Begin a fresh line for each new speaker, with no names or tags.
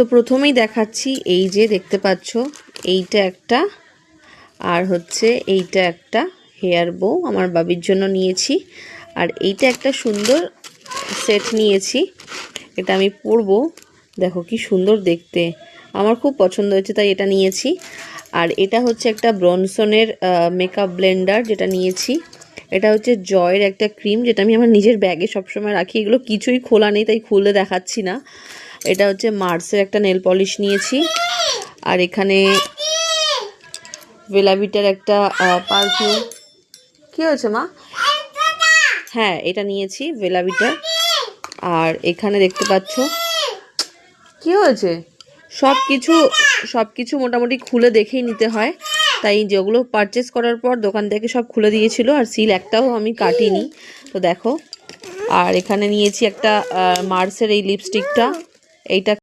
তো প্রথমেই দেখাচ্ছি, এই যে দেখতে পাচ্ছ, এইটা একটা, আর হচ্ছে এইটা একটা হেয়ার বো আমার বাবির জন্য নিয়েছি। আর এইটা একটা সুন্দর সেট নিয়েছি, এটা আমি পরবো। দেখো কি সুন্দর দেখতে, আমার খুব পছন্দ হয়েছে তাই এটা নিয়েছি। আর এটা হচ্ছে একটা ব্রনসনের মেকআপ ব্লেন্ডার যেটা নিয়েছি। এটা হচ্ছে জয়ের একটা ক্রিম, যেটা আমি আমার নিজের ব্যাগে সবসময় রাখি। এগুলো কিছুই খোলা নেই তাই খুলে দেখাচ্ছি না। এটা হচ্ছে মার্সের একটা নেল পলিশ নিয়েছি। আর এখানে ভেলাভিটার একটা পারফিউম। কি হয়েছে মা? হ্যাঁ, এটা নিয়েছি ভেলাভিটার। আর এখানে দেখতে পাচ্ছ কি হয়েছে, সব কিছু মোটামুটি খুলে দেখেই নিতে হয়, তাই যেগুলো পারচেস করার পর দোকান থেকে সব খুলে দিয়েছিল, আর সিল একটাও আমি কাটিনি। তো দেখো, আর এখানে নিয়েছি একটা মার্সের এই লিপস্টিকটা, এইটা